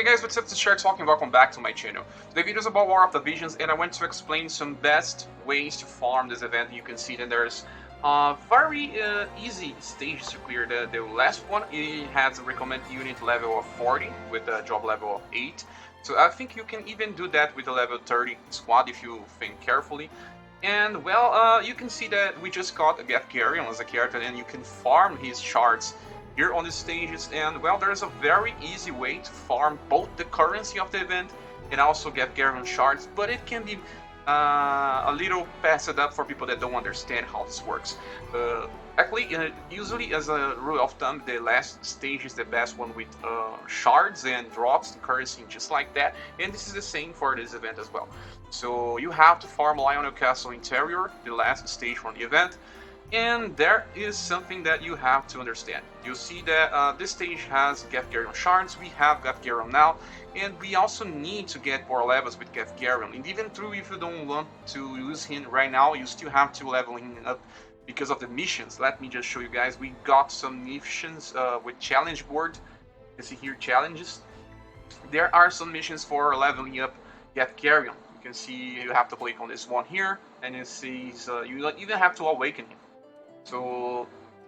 Hey guys, what's up? This is Shark talking. Welcome back to my channel. Today's video is about War of the Visions, and I want to explain some best ways to farm this event. You can see that there's very easy stages to clear. The last one, it has a recommended unit level of 40 with a job level of 8. So I think you can even do that with a level 30 squad if you think carefully. And well, you can see that we just got a Gaffgarion as a character, and you can farm his shards here on the stages. And well, there's a very easy way to farm both the currency of the event and also get Gaffgarion shards, but it can be a little passed up for people that don't understand how this works. Actually, usually as a rule of thumb, the last stage is the best one with shards and drops the currency just like that, and this is the same for this event as well. So you have to farm Lionel Castle Interior, the last stage from the event. And there is something that you have to understand. You see that this stage has Gaffgarion shards. We have Gaffgarion now, and we also need to get more levels with Gaffgarion. And even though if you don't want to use him right now, you still have to level him up because of the missions. Let me just show you guys. We got some missions with challenge board. You see here challenges. There are some missions for leveling up Gaffgarion. You can see you have to click on this one here, and it says you even have to awaken him. So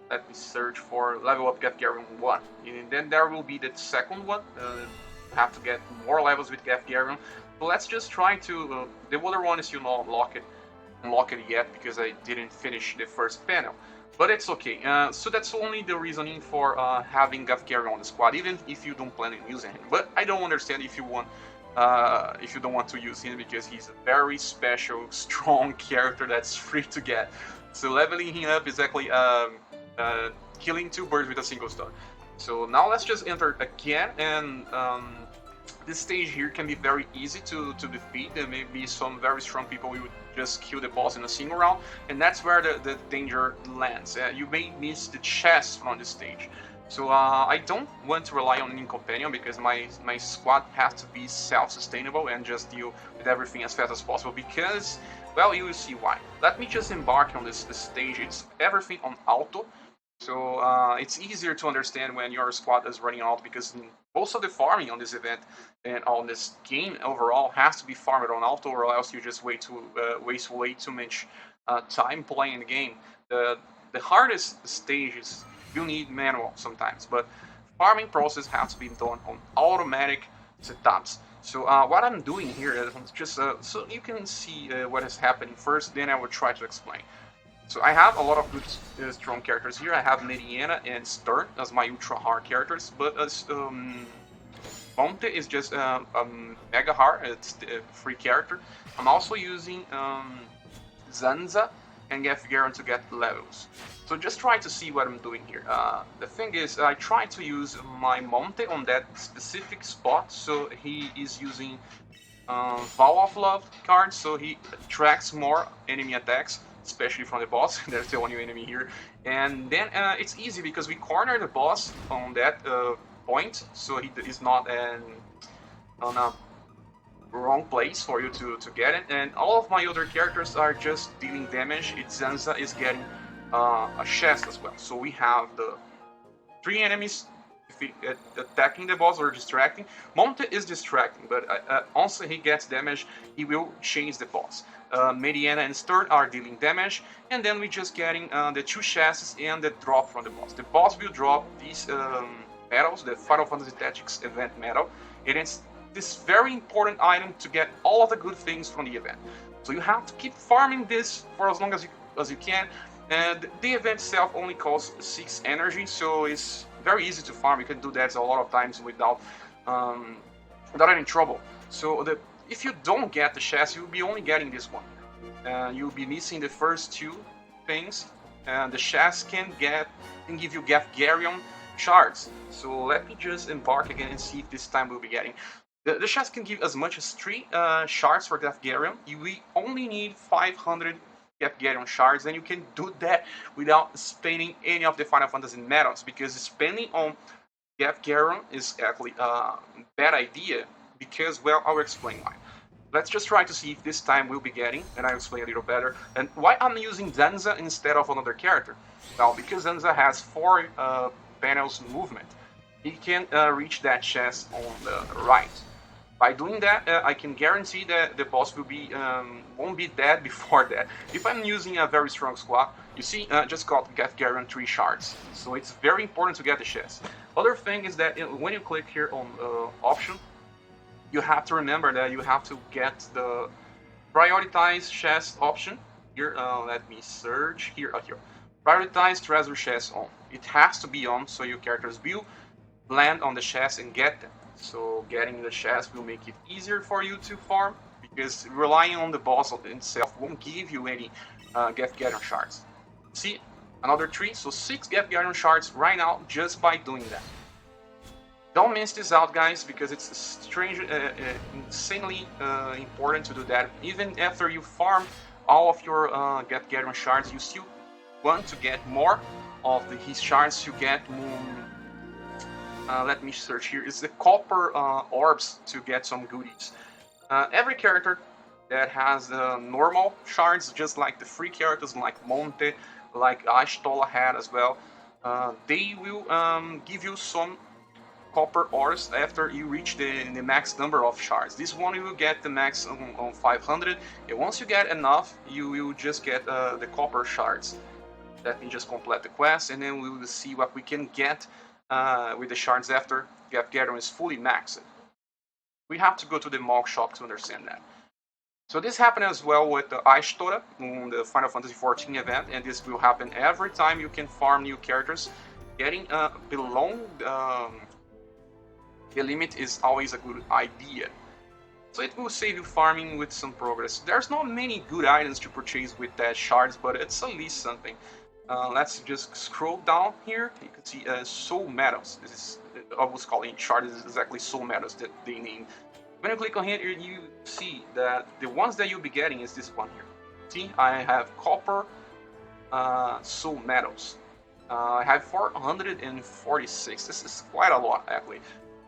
let me search for level up Gaffgarion 1, and then there will be the second one. You have to get more levels with Gaffgarion. So let's just try to. The other one is not unlock it yet because I didn't finish the first panel, but it's okay. So that's only the reasoning for having Gaffgarion on the squad, even if you don't plan on using him. But I don't understand if you want. If you don't want to use him, because he's a very special, strong character that's free to get. So leveling him up is actually killing two birds with a single stone. So now let's just enter again, and this stage here can be very easy to defeat. There may be some very strong people who would just kill the boss in a single round, and that's where the danger lands. You may miss the chest on this stage. So I don't want to rely on any companion because my squad has to be self-sustainable and just deal with everything as fast as possible, because, well, you will see why. Let me just embark on this stage. It's everything on auto, so it's easier to understand when your squad is running auto, because most of the farming on this event and on this game overall has to be farmed on auto, or else you just waste way too much time playing the game. The hardest stages you need manual sometimes, but farming process has to be done on automatic setups. So what I'm doing here is just so you can see what is happening first, then I will try to explain. So I have a lot of good strong characters here. I have Mediana and Stern as my ultra hard characters, but Monte is just a mega hard, it's a free character. I'm also using Zanza and Gaffgarion to get levels. So just try to see what I'm doing here. The thing is, I try to use my Monte on that specific spot, so he is using Vow of Love cards, so he attracts more enemy attacks, especially from the boss. There's the only enemy here. And then it's easy because we corner the boss on that point, so he is not on a wrong place for you to get it. And all of my other characters are just dealing damage. Zanza is getting a chest as well. So we have the 3 enemies attacking the boss or distracting. Monte is distracting, but once he gets damage, he will change the boss. Mediana and Stern are dealing damage, and then we just getting the 2 chests and the drop from the boss. The boss will drop these medals, the Final Fantasy Tactics event medal, and it's this very important item to get all of the good things from the event. So you have to keep farming this for as long as you can. And the event itself only costs 6 energy, so it's very easy to farm. You can do that a lot of times without any trouble. So if you don't get the chest, you'll be only getting this one. You'll be missing the first 2 things, and the chest can give you Gaffgarion shards. So let me just embark again and see if this time we'll be getting. The chest can give as much as 3 shards for Gaffgarion. You will only need 500 Gaffgarion shards, and you can do that without spending any of the Final Fantasy medals, because spending on Gaffgarion is actually a bad idea, because, well, I'll explain why. Let's just try to see if this time we'll be getting, and I'll explain a little better, and why I'm using Zanza instead of another character. Well, because Zanza has 4 panels movement. he can reach that chest on the right. By doing that, I can guarantee that the boss will be won't be dead before that. If I'm using a very strong squad, you see, just got Gaffgarion 3 shards, so it's very important to get the chest. Other thing is that when you click here on option, you have to remember that you have to get the prioritize chest option. Here, let me search here. Here, prioritize treasure chest on. It has to be on, so your characters will land on the chest and get them. So getting the chest will make it easier for you to farm, because relying on the boss itself won't give you any Gaffgarion shards. See, another 3, so 6 Gaffgarion shards right now just by doing that. Don't miss this out, guys, because it's insanely important to do that. Even after you farm all of your Gaffgarion shards, you still want to get more of his shards. You get let me search here. It's the copper orbs to get some goodies. Every character that has normal shards, just like the free characters like Monte, like Ashtola had as well, they will give you some copper ores after you reach the max number of shards. This one you will get the max on 500, and once you get enough, you will just get the copper shards. Let me just complete the quest, and then we will see what we can get with the shards after Gaffgarion is fully maxed. We have to go to the Mog shop to understand that. So this happened as well with the Ashtora on the Final Fantasy XIV event, and this will happen every time you can farm new characters. Getting below the limit is always a good idea. So it will save you farming with some progress. There's not many good items to purchase with that shards, but it's at least something. Let's just scroll down here. You can see soul metals. This is, I was calling shards, this is exactly soul metals that they name. When you click on here, you see that the ones that you'll be getting is this one here. See, I have copper soul metals. I have 446. This is quite a lot, actually.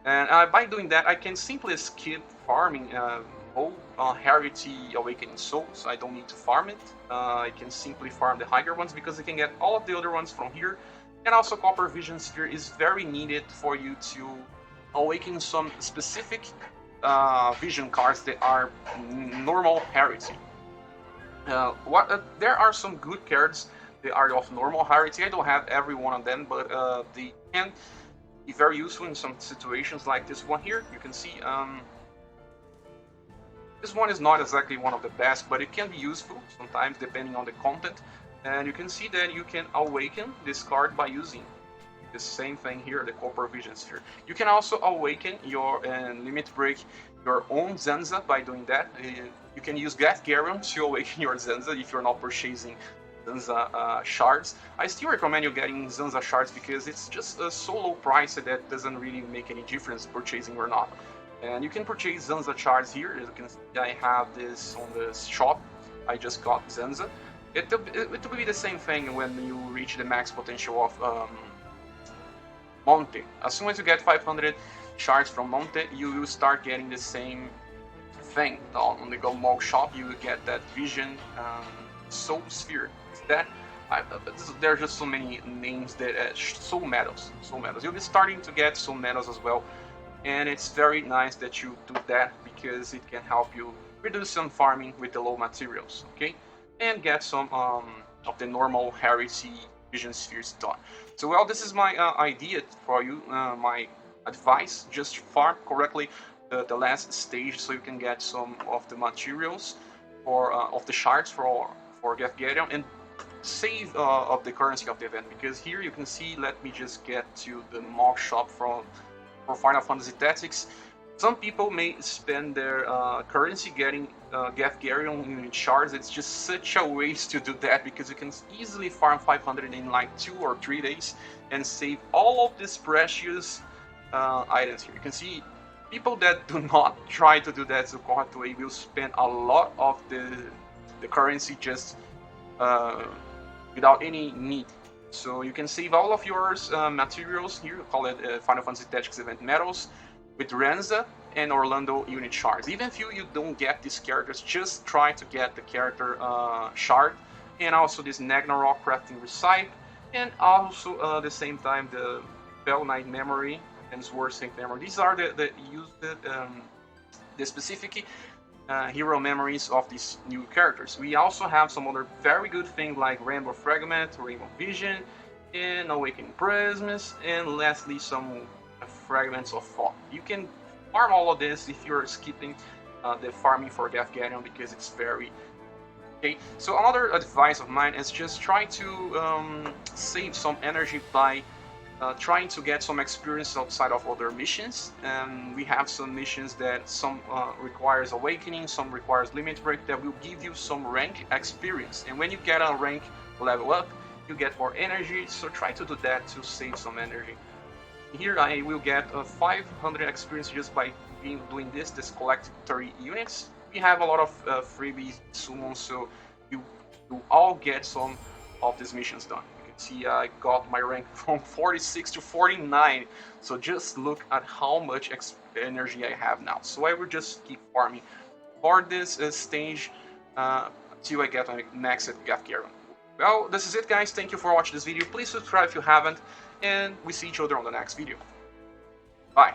And by doing that, I can simply skip farming Heritage Awakening Souls. I don't need to farm it. I can simply farm the higher ones because I can get all of the other ones from here. And also Copper Vision Sphere is very needed for you to awaken some specific vision cards that are normal Heritage. There are some good cards that are of normal Heritage. I don't have every one of them, but they can be very useful in some situations like this one here. You can see this one is not exactly one of the best, but it can be useful sometimes depending on the content. And you can see that you can awaken this card by using the same thing here, the Copper Vision Sphere. You can also awaken your limit break your own Zenza by doing that. You can use Gaffgarion to awaken your Zenza if you're not purchasing Zenza shards. I still recommend you getting Zenza shards because it's just a so low price that doesn't really make any difference purchasing or not. And you can purchase Zenza shards here. As you can see, I have this on the shop. I just got Zenza. It will be the same thing when you reach the max potential of Monte. As soon as you get 500 shards from Monte, you will start getting the same thing. On the Mog shop, you will get that Vision Soul Sphere. That there are just so many names that soul metals. You'll be starting to get soul metals as well, and it's very nice that you do that because it can help you reduce some farming with the low materials, okay, and get some of the normal Heritage Vision Spheres done. So well, this is my idea for you, my advice: just farm correctly the last stage so you can get some of the materials for of the shards for Gaffgarion and save of the currency of the event, because here you can see, let me just get to the Mog shop for Final Fantasy Tactics. Some people may spend their currency getting Gaffgarion unit shards. It's just such a waste to do that because you can easily farm 500 in like 2 or 3 days and save all of these precious items here. You can see people that do not try to do that the correct way will spend a lot of the currency just without any need. So you can save all of your materials here, call it Final Fantasy Tactics Event Metals, with Renza and Orlando unit shards. Even if you don't get these characters, just try to get the character shard, and also this Ragnarok crafting recipe, and also at the same time the Bell Knight memory and Sword Sync memory. These are the specific hero memories of these new characters. We also have some other very good things like Rainbow Fragment, Rainbow Vision, and Awakening Prisms, and lastly some fragments of fog. You can farm all of this if you're skipping the farming for Gaffgarion because it's very okay. So another advice of mine is just try to save some energy by trying to get some experience outside of other missions. We have some missions that some requires awakening, some requires limit break that will give you some rank experience. And when you get a rank level up, you get more energy. So try to do that to save some energy. Here I will get 500 experience just by doing this collecting 30 units. We have a lot of freebies, summons, so you all get some of these missions done. See, I got my rank from 46 to 49. So just look at how much energy I have now. So I will just keep farming for this stage till I get my next Gaffgarion. Well, this is it, guys. Thank you for watching this video. Please subscribe if you haven't, and we see each other on the next video. Bye.